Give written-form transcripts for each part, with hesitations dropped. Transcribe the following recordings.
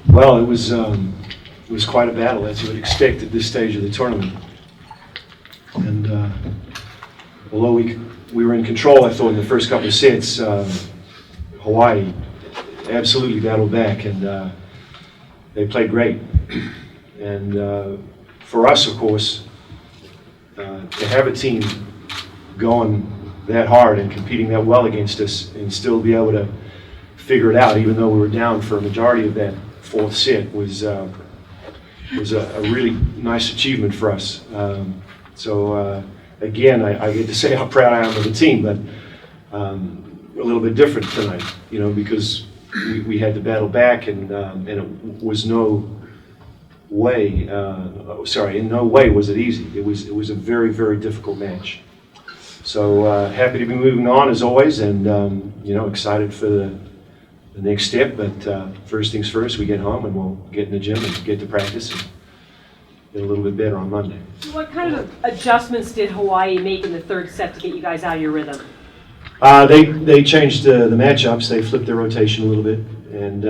Well, it was quite a battle, as you would expect at this stage of the tournament. And although we were in control, I thought, in the first couple of sets, Hawaii absolutely battled back, and they played great. And for us, of course, to have a team going that hard and competing that well against us and still be able to figure it out, even though we were down for a majority of that fourth set, was a really nice achievement for us. Again, I get to say how proud I am of the team, but a little bit different tonight, because we had to battle back, and it was no way, in no way was it easy. It was a very, very difficult match. So happy to be moving on as always, and excited for the next step. But first things first, we get home and we'll get in the gym and get to practice and get a little bit better on Monday. What kind of adjustments did Hawaii make in the third set to get you guys out of your rhythm? They changed the matchups. They flipped their rotation a little bit, and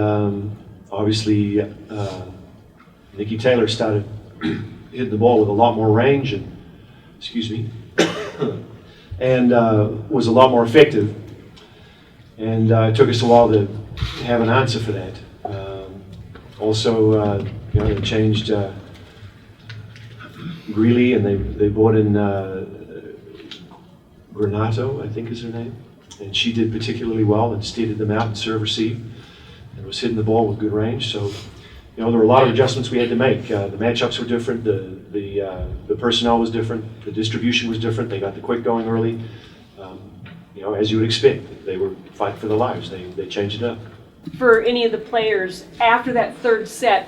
obviously Nikki Taylor started hitting the ball with a lot more range, and and was a lot more effective. And it took us a while to have an answer for that. Also, they changed Greeley, and they brought in Granato, I think is her name, and she did particularly well and steered them out and serve receive, and was hitting the ball with good range. So, there were a lot of adjustments we had to make. The matchups were different. The personnel was different. The distribution was different. They got the quick going early. As you would expect, they were fighting for their lives. They changed it up. For any of the players, after that third set,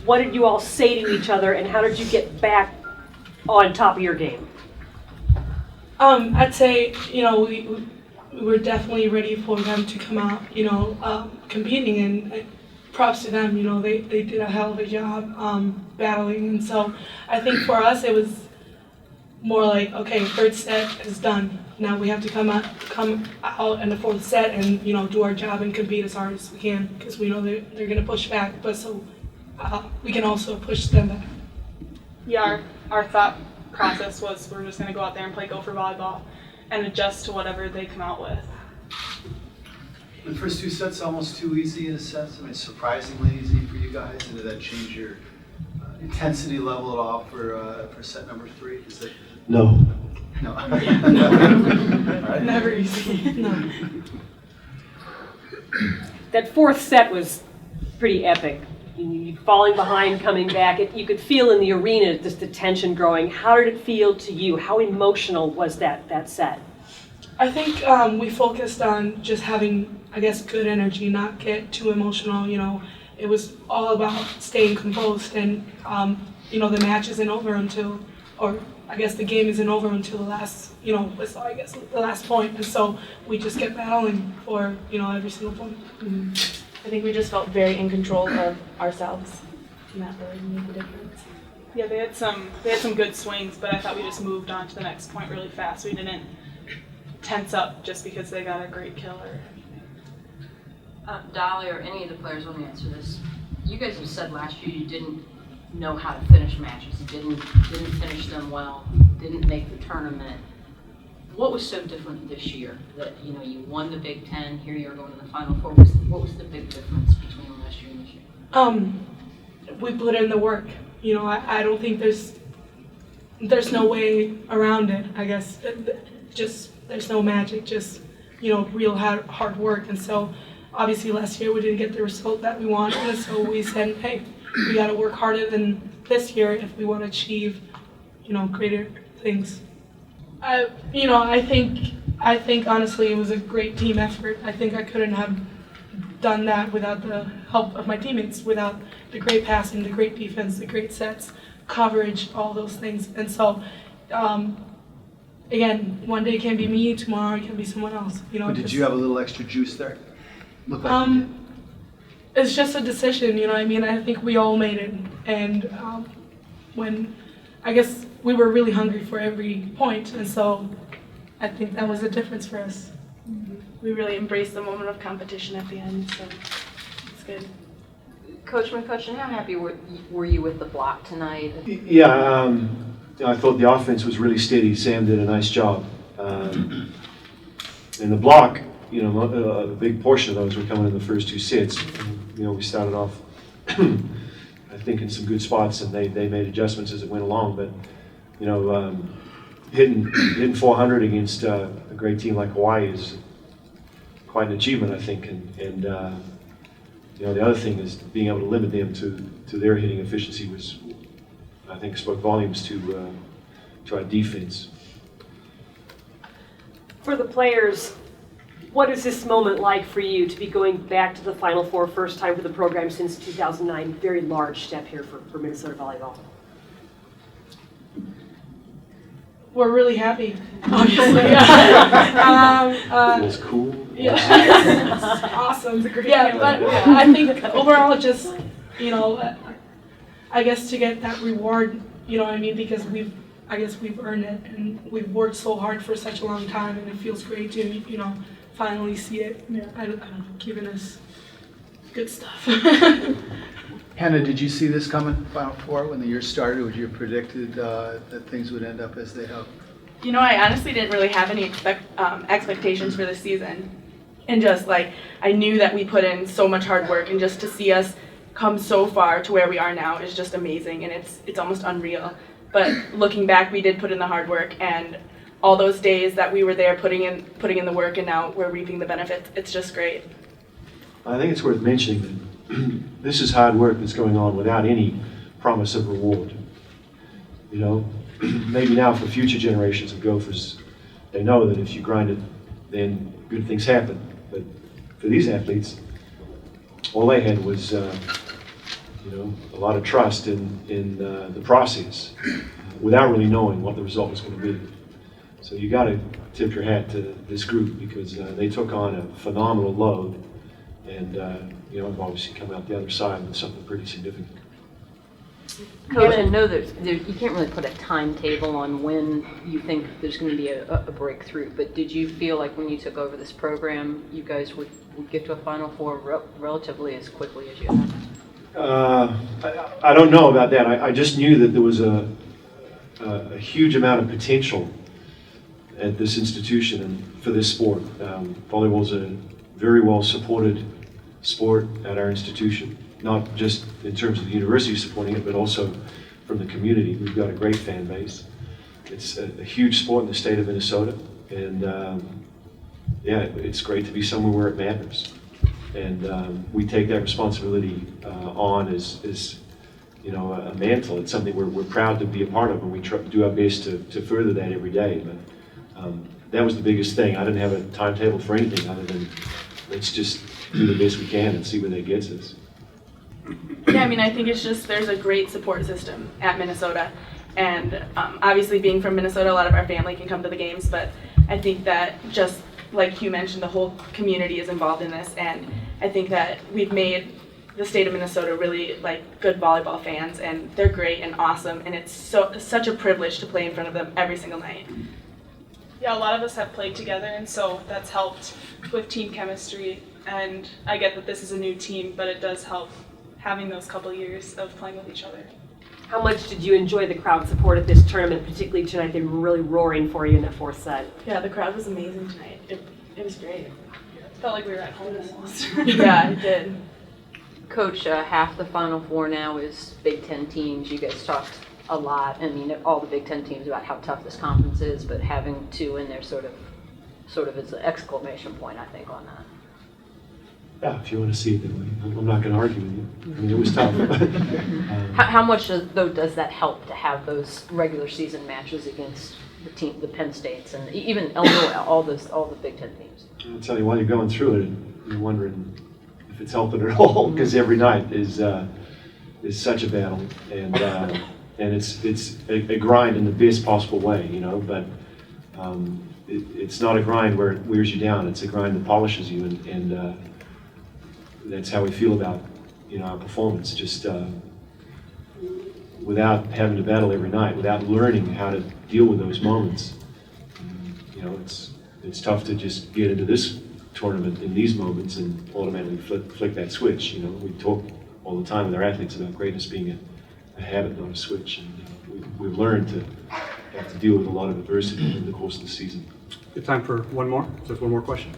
what did you all say to each other, and how did you get back on top of your game? I'd say, we were definitely ready for them to come out, competing, and props to them. They did a hell of a job battling, and so I think for us it was more like, okay, third set is done. Now we have to come out in the fourth set and do our job and compete as hard as we can, because we know they're going to push back, but so we can also push them back. Yeah, our thought process was we're just going to go out there and play Gopher volleyball and adjust to whatever they come out with. The first two sets almost too easy in a sense. I mean, surprisingly easy for you guys. And did that change your intensity level at all for set number 3? Is it? No. No. Right. Never easy. No. That fourth set was pretty epic. You falling behind, coming back. You could feel in the arena just the tension growing. How did it feel to you? How emotional was that set? I think we focused on just having, good energy, not get too emotional. It was all about staying composed, and the match isn't over until, the game isn't over until the last, the last point. And so we just kept battling for, every single point. Mm-hmm. I think we just felt very in control of ourselves, and that really made the difference. Yeah, they had some good swings, but I thought we just moved on to the next point really fast. We didn't tense up just because they got a great kill or anything. Dolly or any of the players want to answer this. You guys have said last year you didn't know how to finish matches. You didn't finish them well. Didn't make the tournament. What was so different this year that you won the Big Ten? Here you're going to the Final Four. What was the big difference between last year and this year? We put in the work. I don't think there's no way around it. I guess just there's no magic. Just real hard work. And so obviously last year we didn't get the result that we wanted, and so we said, hey, we got to work harder than this year if we want to achieve greater things. I think honestly it was a great team effort. I think I couldn't have done that without the help of my teammates, without the great passing, the great defense, the great sets, coverage, all those things. And so, again, one day it can be me, tomorrow it can be someone else. But did you have a little extra juice there? Looked like you did. It's just a decision, I think we all made it. And when we were really hungry for every point, and so I think that was the difference for us. We really embraced the moment of competition at the end, so it's good. Coach McCutcheon, how happy were you with the block tonight? Yeah, I thought the offense was really steady. Sam did a nice job. And the block, a big portion of those were coming in the first two sets. We started off, I think, in some good spots, and they made adjustments as it went along. But, hitting 400 against a great team like Hawaii is quite an achievement, I think. And the other thing is being able to limit them to their hitting efficiency was, I think, spoke volumes to our defense. For the players, what is this moment like for you to be going back to the Final Four, first time for the program since 2009? Very large step here for Minnesota volleyball. We're really happy, obviously. Feels cool. Yeah. Awesome. Yeah, but I think overall, just, I guess to get that reward, what I mean, because we've earned it, and we've worked so hard for such a long time, and it feels great to, finally see it, I don't know, giving us good stuff. Hannah, did you see this coming, Final Four, when the year started? Would you have predicted that things would end up as they have? I honestly didn't really have any expectations for this season. And just I knew that we put in so much hard work, and just to see us come so far to where we are now is just amazing, and it's almost unreal. But looking back, we did put in the hard work, and all those days that we were there putting in the work, and now we're reaping the benefits. It's just great. I think it's worth mentioning that this is hard work that's going on without any promise of reward. Maybe now for future generations of Gophers, they know that if you grind it, then good things happen. But for these athletes, all they had was, a lot of trust in the process, without really knowing what the result was going to be. So you got to tip your hat to this group, because they took on a phenomenal load, and have obviously come out the other side with something pretty significant. Coach, I know that you can't really put a timetable on when you think there's going to be a breakthrough, but did you feel like when you took over this program, you guys would get to a Final Four relatively as quickly as you have? I don't know about that. I just knew that there was a huge amount of potential at this institution and for this sport. Volleyball is a very well supported sport at our institution, not just in terms of the university supporting it, but also from the community. We've got a great fan base. It's a huge sport in the state of Minnesota, and it's great to be somewhere where it matters. And we take that responsibility on as a mantle. It's something we're proud to be a part of, and we do our best to further that every day. But that was the biggest thing. I didn't have a timetable for anything other than let's just do the best we can and see where that gets us. Yeah, I think it's just there's a great support system at Minnesota, and obviously being from Minnesota, a lot of our family can come to the games, but I think that just like Hugh mentioned, the whole community is involved in this, and I think that we've made the state of Minnesota really good volleyball fans, and they're great and awesome, and it's such a privilege to play in front of them every single night. Yeah, a lot of us have played together, and so that's helped with team chemistry. And I get that this is a new team, but it does help having those couple years of playing with each other. How much did you enjoy the crowd support at this tournament, particularly tonight? They were really roaring for you in that fourth set. Yeah, the crowd was amazing tonight. It was great. It felt like we were at home almost. Yeah, it did. Coach, half the Final Four now is Big Ten teams. You guys talked a lot, all the Big Ten teams, about how tough this conference is, but having two in there sort of is an exclamation point, I think, on that. Yeah, if you want to see it that way. I'm not going to argue with you. It was tough. How much, though, does that help to have those regular season matches against the Penn States and even Illinois, all the Big Ten teams? I'll tell you, while you're going through it, you're wondering if it's helping at all, because every night is such a battle, and it's a grind in the best possible way, but it's not a grind where it wears you down. It's a grind that polishes you, and that's how we feel about our performance. Just without having to battle every night, without learning how to deal with those moments, it's tough to just get into this tournament in these moments and automatically flick that switch. We talk all the time with our athletes about greatness being a habit, not a switch. And we've learned to have to deal with a lot of adversity in the course of the season. Good time for one more. Just one more question.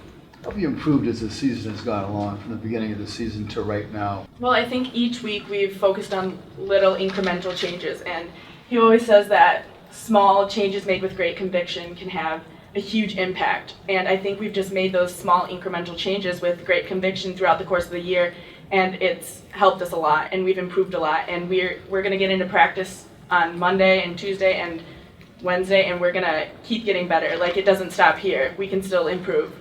How have you improved as the season has gone along from the beginning of the season to right now? Well, I think each week we've focused on little incremental changes, and he always says that small changes made with great conviction can have a huge impact. And I think we've just made those small incremental changes with great conviction throughout the course of the year, and it's helped us a lot, and we've improved a lot. And we're going to get into practice on Monday and Tuesday and Wednesday, and we're going to keep getting better. Like, it doesn't stop here. We can still improve.